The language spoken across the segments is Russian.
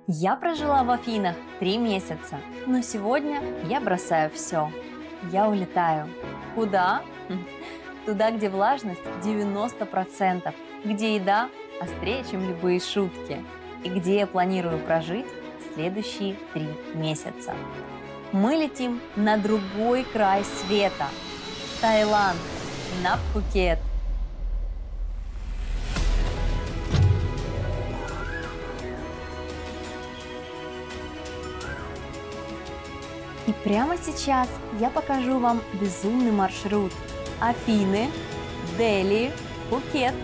Я прожила в Афинах 3 месяца, но сегодня я бросаю все. Я улетаю. Куда? Туда, где влажность 90%, где еда острее, чем любые шутки, и где я планирую прожить следующие 3 месяца. Мы летим на другой край света. Таиланд, на Пхукет. И прямо сейчас я покажу вам безумный маршрут. Афины, Дели, Пхукет.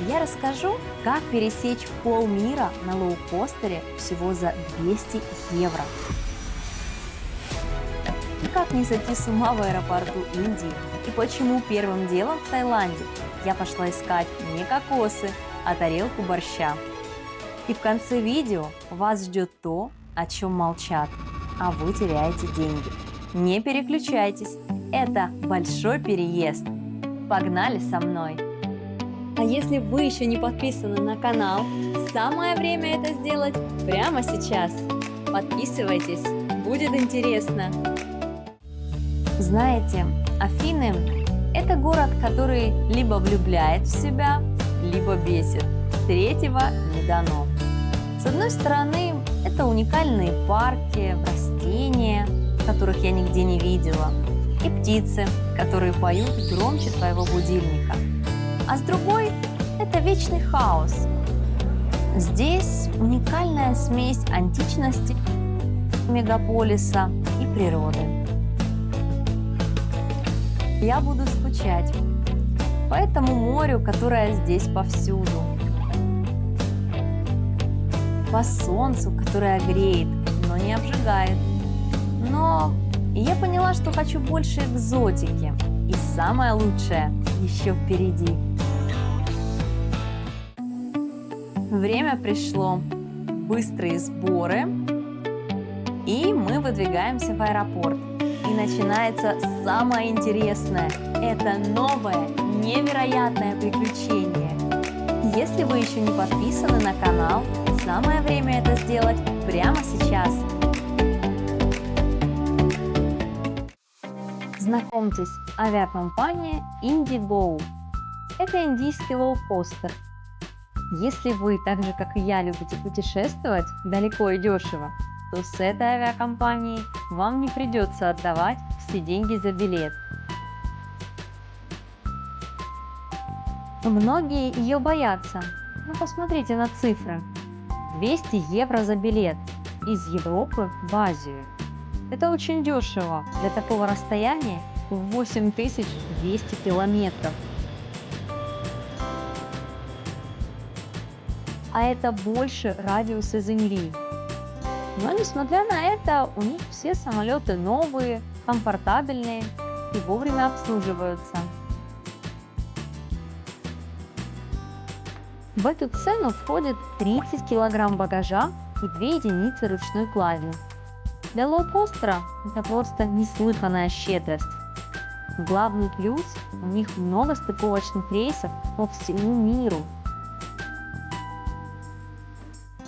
Я расскажу, как пересечь полмира на лоукостере всего за 200 евро. Как не сойти с ума в аэропорту Индии и почему первым делом в Таиланде я пошла искать не кокосы, а тарелку борща. И в конце видео вас ждет то, о чем молчат, а вы теряете деньги. Не переключайтесь, это большой переезд. Погнали со мной! А если вы еще не подписаны на канал, самое время это сделать прямо сейчас. Подписывайтесь, будет интересно. Знаете, Афины – это город, который либо влюбляет в себя, либо бесит. Третьего не дано. С одной стороны, это уникальные парки, растения, которых я нигде не видела, и птицы, которые поют громче твоего будильника. А с другой – это вечный хаос. Здесь уникальная смесь античности, мегаполиса и природы. Я буду скучать по этому морю, которое здесь повсюду, по солнцу, которое греет, но не обжигает. Но я поняла, что хочу больше экзотики, и самое лучшее еще впереди. Время пришло, быстрые сборы, и мы выдвигаемся в аэропорт. И начинается самое интересное. Это новое, невероятное приключение. Если вы еще не подписаны на канал, самое время это сделать прямо сейчас. Знакомьтесь, авиакомпания Indigo. Это индийский лоукостер. Если вы, так же как и я, любите путешествовать далеко и дешево, то с этой авиакомпанией вам не придется отдавать все деньги за билет. Многие ее боятся, но посмотрите на цифры. 200 евро за билет из Европы в Азию. Это очень дешево для такого расстояния в 8200 километров. А это больше радиуса Земли. Но несмотря на это, у них все самолеты новые, комфортабельные и вовремя обслуживаются. В эту цену входит 30 килограмм багажа и 2 единицы ручной клади. Для лоукостера это просто неслыханная щедрость. Главный плюс – у них много стыковочных рейсов по всему миру.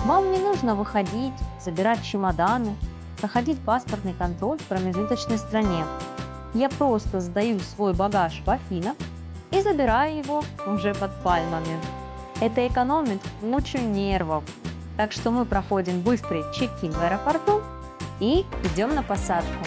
Вам не нужно выходить, забирать чемоданы, проходить паспортный контроль в промежуточной стране. Я просто сдаю свой багаж в Афинах и забираю его уже под пальмами. Это экономит кучу нервов. Так что мы проходим быстрый чек-ин в аэропорту и идем на посадку.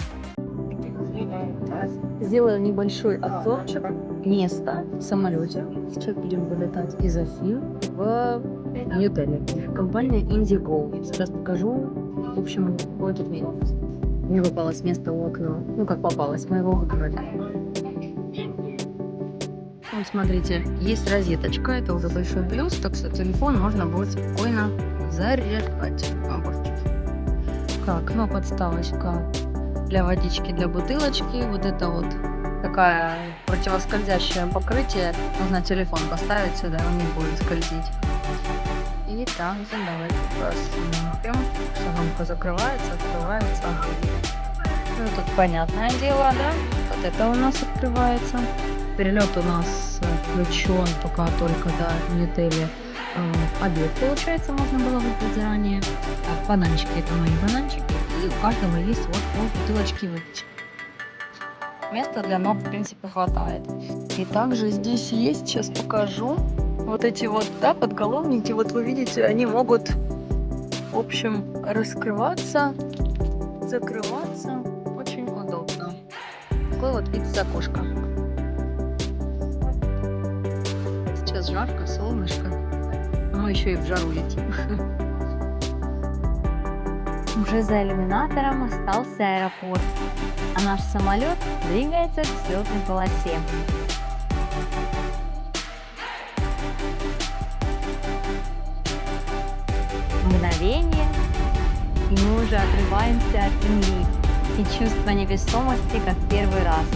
Сделаю небольшой обзорчик места в самолете. Сейчас будем вылетать из Афин в Нью-Дели. Компания Indigo. Сейчас покажу, в общем, какой тут место. Мне попалось место у окна. Ну, как попалось, мы его выбрали. Вот смотрите, есть розеточка, это уже большой плюс, так что телефон можно будет спокойно заряжать. Так, ну подставочка для водички, для бутылочки. Вот это вот такая противоскользящее покрытие. Нужно телефон поставить сюда, он не будет скользить. И также давайте посмотрим. Шагомка закрывается, открывается. Ну тут понятное дело, да? Вот это у нас открывается. Перелет у нас включен только до Нью-Дели обед, получается, можно было выпить заранее. Так, бананчики, это мои бананчики. И у каждого есть вот пол бутылочки водички. Места для ног, в принципе, хватает. И также здесь есть, сейчас покажу, вот эти вот, да, подголовники, вот вы видите, они могут, в общем, раскрываться, закрываться. Очень удобно. Такой вот вид с окошка. Сейчас жарко, солнышко. А мы еще и в жару летим. Уже за иллюминатором остался аэропорт, а наш самолет двигается к взлетной полосе. Мгновение, и мы уже отрываемся от земли, и чувство невесомости как первый раз.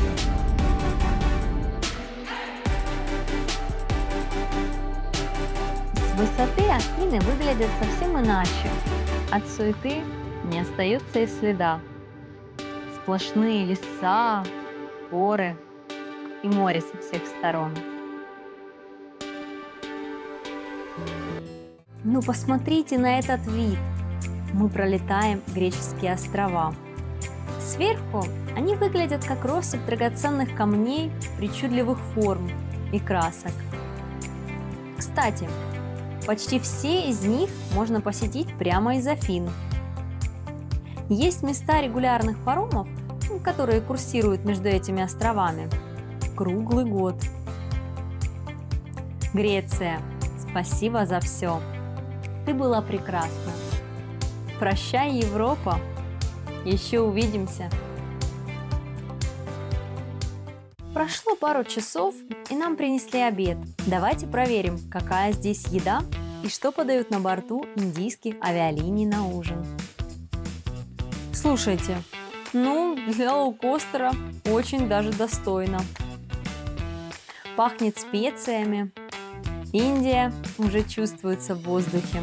С высоты Афины выглядят совсем иначе. От суеты не остается и следа. Сплошные леса, горы и море со всех сторон. Ну посмотрите на этот вид! Мы пролетаем греческие острова. Сверху они выглядят как россыпь драгоценных камней причудливых форм и красок. Кстати, почти все из них можно посетить прямо из Афин. Есть места регулярных паромов, которые курсируют между этими островами круглый год. Греция, спасибо за все. Ты была прекрасна. Прощай, Европа. Еще увидимся. Прошло пару часов, и нам принесли обед. Давайте проверим, какая здесь еда и что подают на борту индийских авиалиний на ужин. Слушайте, для лоукостера очень даже достойно. Пахнет специями. Индия уже чувствуется в воздухе.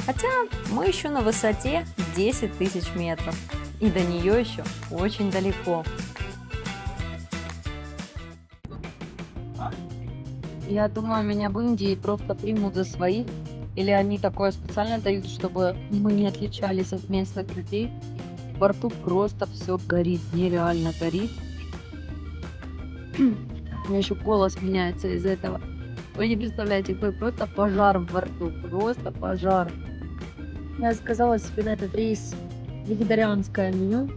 Хотя мы еще на высоте 10 тысяч метров, и до нее еще очень далеко. Я думаю, меня в Индии просто примут за своих. Или они такое специально дают, чтобы мы не отличались от местных людей. В борту просто все горит, нереально горит. У меня еще голос меняется из этого. Вы не представляете, какой просто пожар в борту. Просто пожар. Я заказала себе на этот рейс вегетарианское меню.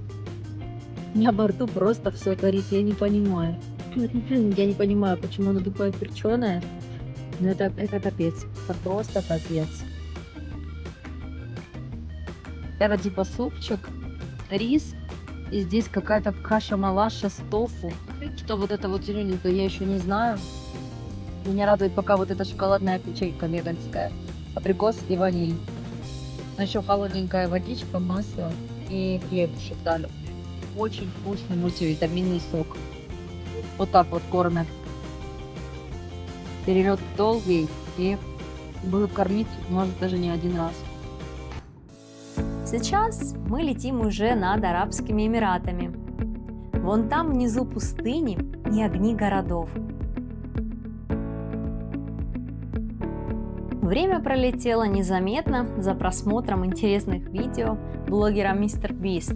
На борту просто все горит, я не понимаю. Я не понимаю, почему оно такое перченое. Но это капец. Это просто капец. Это типа супчик, рис. И здесь какая-то каша-малаша с тофу. Что вот это вот зелененькое, я еще не знаю. Меня радует пока вот эта шоколадная печенька веганская. Абрикос и ваниль. Но еще холодненькая водичка, масло и хлебушек дали. Очень вкусный мультивитаминный сок. Вот так вот кормят. Перелет долгий и будут кормить, может, даже не один раз. Сейчас мы летим уже над Арабскими Эмиратами. Вон там внизу пустыни и огни городов. Время пролетело незаметно за просмотром интересных видео блогера Мистер Бист.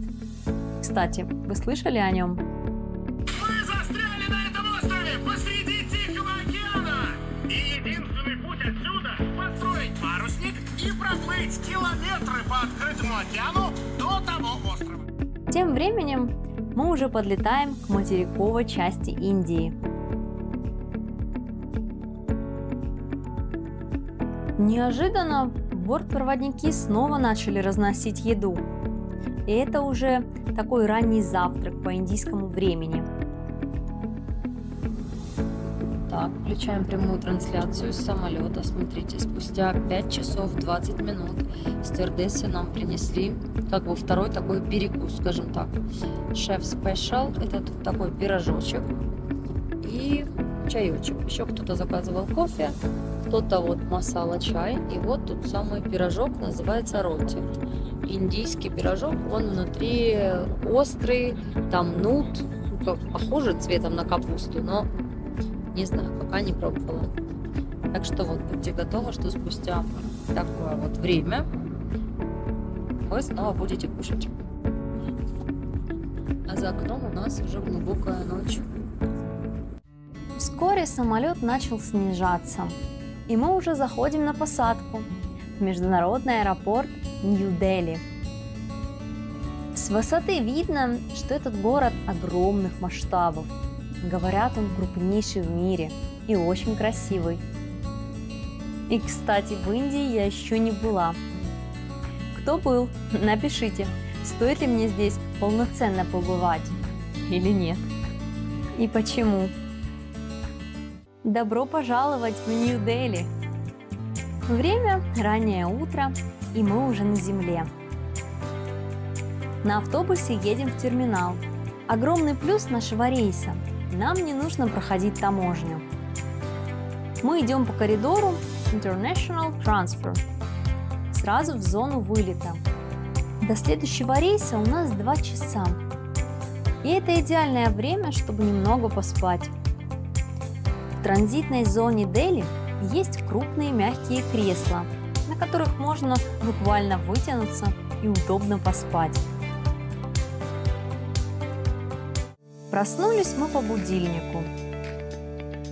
Кстати, вы слышали о нем? Мы застряли на этом острове посреди Тихого океана! И единственный путь отсюда – построить парусник и проплыть километры по открытому океану до того острова. Тем временем мы уже подлетаем к материковой части Индии. Неожиданно бортпроводники снова начали разносить еду. И это уже такой ранний завтрак по индийскому времени. Так, включаем прямую трансляцию с самолета. Смотрите, спустя 5 часов 20 минут стюардессы нам принесли как бы второй такой перекус, скажем так. Шеф спешл, это тут такой пирожочек и чаечек. Еще кто-то заказывал кофе, кто-то вот масала чай. И вот тут самый пирожок, называется роти. Индийский пирожок, он внутри острый, там нут, похоже цветом на капусту, но не знаю, пока не пробовала. Так что вот будьте готовы, что спустя такое вот время вы снова будете кушать. А за окном у нас уже глубокая ночь. Вскоре самолет начал снижаться, и мы уже заходим на посадку в международный аэропорт Нью-Дели. С высоты видно, что этот город огромных масштабов. Говорят, он крупнейший в мире и очень красивый. И, кстати, в Индии я еще не была. Кто был, напишите, стоит ли мне здесь полноценно побывать или нет. И почему. Добро пожаловать в Нью-Дели! Время раннее утро, и мы уже на земле. На автобусе едем в терминал. Огромный плюс нашего рейса – нам не нужно проходить таможню. Мы идем по коридору International Transfer, сразу в зону вылета. До следующего рейса у нас 2 часа. И это идеальное время, чтобы немного поспать. В транзитной зоне Дели есть крупные мягкие кресла, на которых можно буквально вытянуться и удобно поспать. Проснулись мы по будильнику.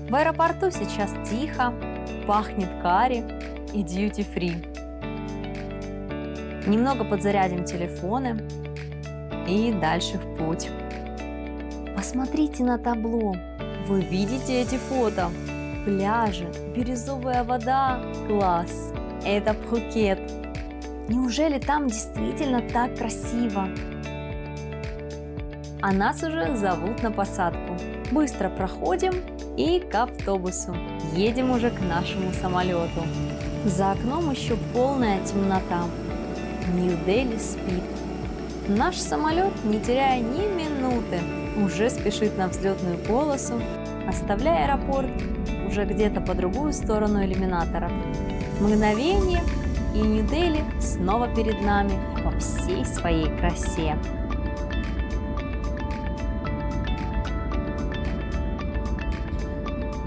В аэропорту сейчас тихо, пахнет карри и дьюти-фри. Немного подзарядим телефоны и дальше в путь. Посмотрите на табло. Вы видите эти фото? Пляжи, бирюзовая вода. Класс! Это Пхукет. Неужели там действительно так красиво? А нас уже зовут на посадку. Быстро проходим и к автобусу. Едем уже к нашему самолету. За окном еще полная темнота. Нью-Дели спит. Наш самолет, не теряя ни минуты, уже спешит на взлетную полосу, оставляя аэропорт уже где-то по другую сторону иллюминаторов. Мгновение, и Нью-Дели снова перед нами во всей своей красе.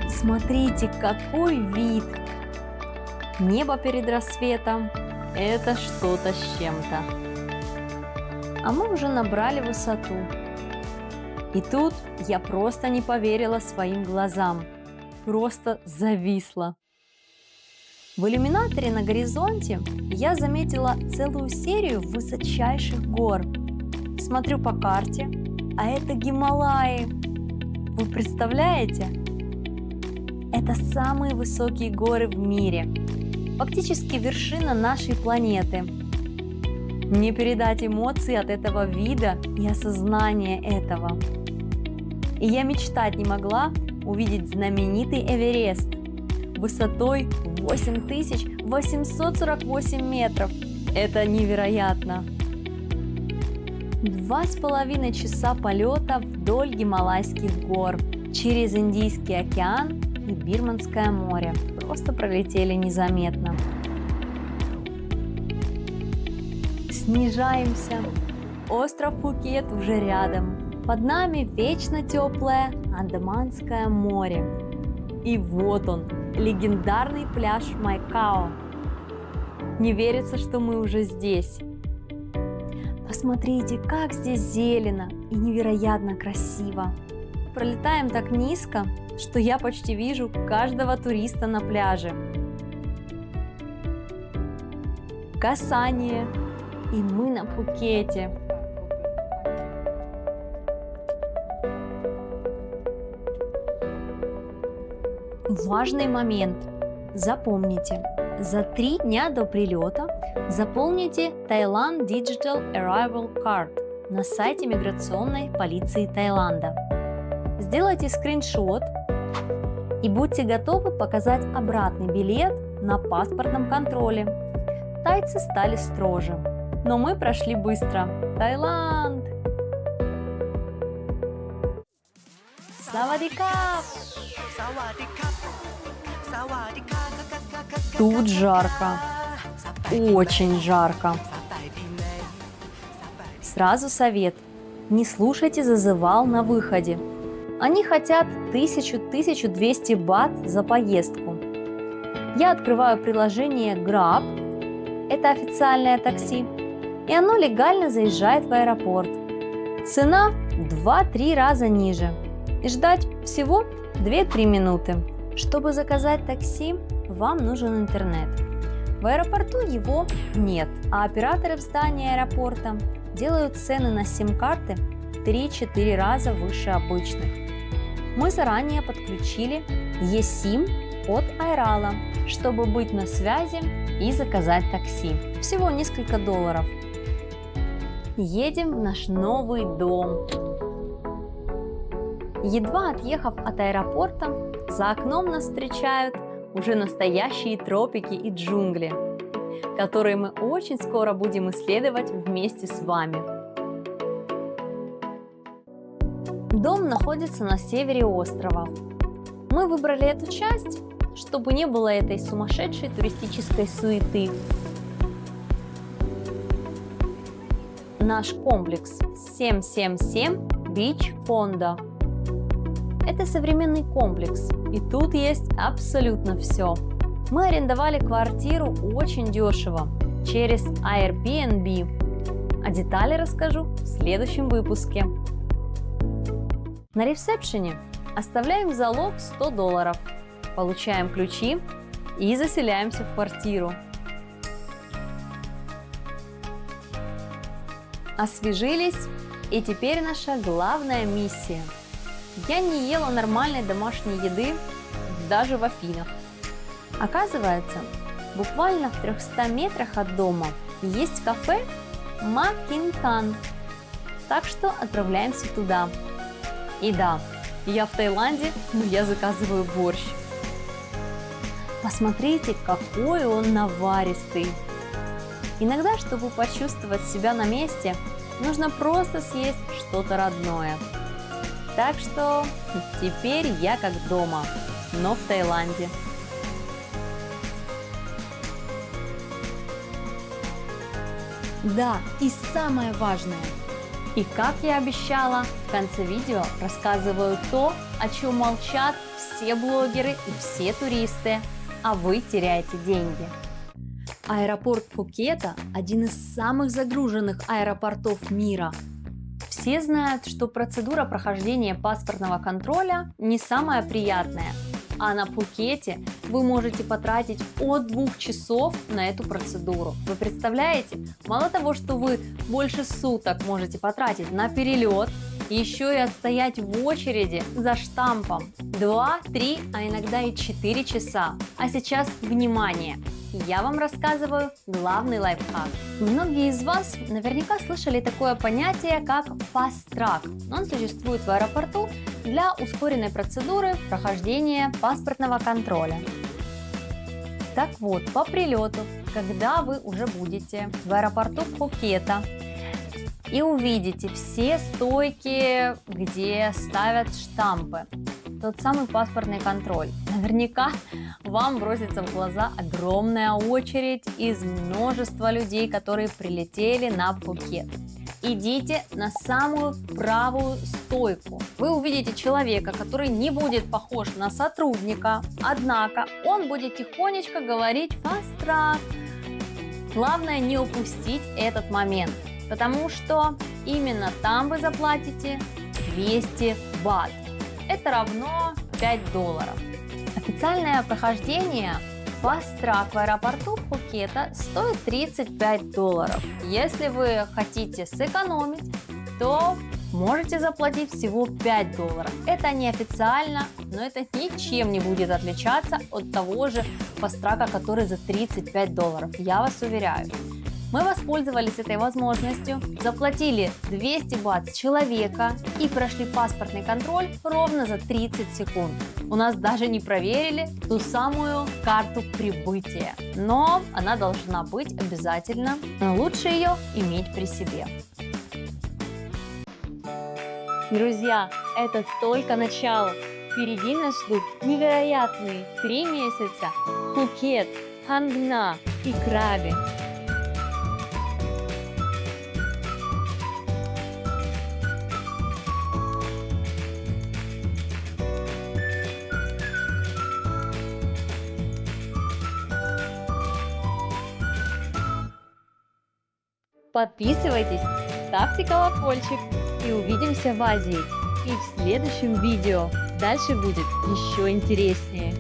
Смотрите, какой вид! Небо перед рассветом – это что-то с чем-то. А мы уже набрали высоту. И тут я просто не поверила своим глазам. Просто зависла. В иллюминаторе на горизонте я заметила целую серию высочайших гор. Смотрю по карте, а это Гималаи. Вы представляете? Это самые высокие горы в мире. Фактически вершина нашей планеты. Не передать эмоции от этого вида и осознания этого. И я мечтать не могла увидеть знаменитый Эверест высотой 8848 метров. Это невероятно! 2,5 часа полета вдоль Гималайских гор, через Индийский океан и Бирманское море. Просто пролетели незаметно. Снижаемся. Остров Пхукет уже рядом. Под нами вечно теплое Андаманское море. И вот он, легендарный пляж Майкао. Не верится, что мы уже здесь. Посмотрите, как здесь зелено и невероятно красиво. Пролетаем так низко, что я почти вижу каждого туриста на пляже. Касание, и мы на Пхукете. Важный момент. Запомните, за 3 дня до прилета заполните Thailand Digital Arrival Card на сайте миграционной полиции Таиланда. Сделайте скриншот и будьте готовы показать обратный билет на паспортном контроле. Тайцы стали строже, но мы прошли быстро. Таиланд! Савадикап! Тут жарко, очень жарко. Сразу совет: не слушайте зазывал на выходе. Они хотят 1000-1200 бат за поездку. Я открываю приложение Grab, это официальное такси, и оно легально заезжает в аэропорт. Цена в 2-3 раза ниже. И ждать всего 2-3 минуты. Чтобы заказать такси, вам нужен интернет. В аэропорту его нет, а операторы в здании аэропорта делают цены на сим-карты 3-4 раза выше обычных. Мы заранее подключили eSIM от Айрала, чтобы быть на связи и заказать такси. Всего несколько долларов. Едем в наш новый дом. Едва отъехав от аэропорта, за окном нас встречают уже настоящие тропики и джунгли, которые мы очень скоро будем исследовать вместе с вами. Дом находится на севере острова. Мы выбрали эту часть, чтобы не было этой сумасшедшей туристической суеты. Наш комплекс 777 Beach Ponda. Это современный комплекс, и тут есть абсолютно все. Мы арендовали квартиру очень дешево, через Airbnb. О детали расскажу в следующем выпуске. На ресепшене оставляем залог $100, получаем ключи и заселяемся в квартиру. Освежились, и теперь наша главная миссия. Я не ела нормальной домашней еды даже в Афинах. Оказывается, буквально в 300 метрах от дома есть кафе Макинкан. Так что отправляемся туда. И да, я в Таиланде, но я заказываю борщ. Посмотрите, какой он наваристый. Иногда, чтобы почувствовать себя на месте, нужно просто съесть что-то родное. Так что теперь я как дома, но в Таиланде. Да, и самое важное. И как я обещала, в конце видео рассказываю то, о чем молчат все блогеры и все туристы, а вы теряете деньги. Аэропорт Пхукета – один из самых загруженных аэропортов мира. Все знают, что процедура прохождения паспортного контроля не самая приятная, а на Пхукете вы можете потратить от 2 часов на эту процедуру. Вы представляете? Мало того, что вы больше суток можете потратить на перелет, еще и отстоять в очереди за штампом 2, 3, а иногда и 4 часа. А сейчас внимание! Я вам рассказываю главный лайфхак. Многие из вас наверняка слышали такое понятие, как Fast Track. Он существует в аэропорту для ускоренной процедуры прохождения паспортного контроля. Так вот, по прилету, когда вы уже будете в аэропорту Пхукета и увидите все стойки, где ставят штампы, тот самый паспортный контроль, наверняка вам бросится в глаза огромная очередь из множества людей, которые прилетели на Пхукет. Идите на самую правую стойку. Вы увидите человека, который не будет похож на сотрудника, однако он будет тихонечко говорить Fast Track. Главное не упустить этот момент, потому что именно там вы заплатите 200 бат. Это равно $5. Официальное прохождение Fast Track в аэропорту Пхукета стоит $35. Если вы хотите сэкономить, то можете заплатить всего $5. Это неофициально, но это ничем не будет отличаться от того же Fast Track, который за $35, я вас уверяю. Мы воспользовались этой возможностью, заплатили 200 бат с человека и прошли паспортный контроль ровно за 30 секунд. У нас даже не проверили ту самую карту прибытия, но она должна быть обязательно, но лучше ее иметь при себе. Друзья, это только начало. Впереди нас ждут невероятные 3 месяца Пхукет, Хангна и Краби. Подписывайтесь, ставьте колокольчик и увидимся в Азии. И в следующем видео дальше будет еще интереснее.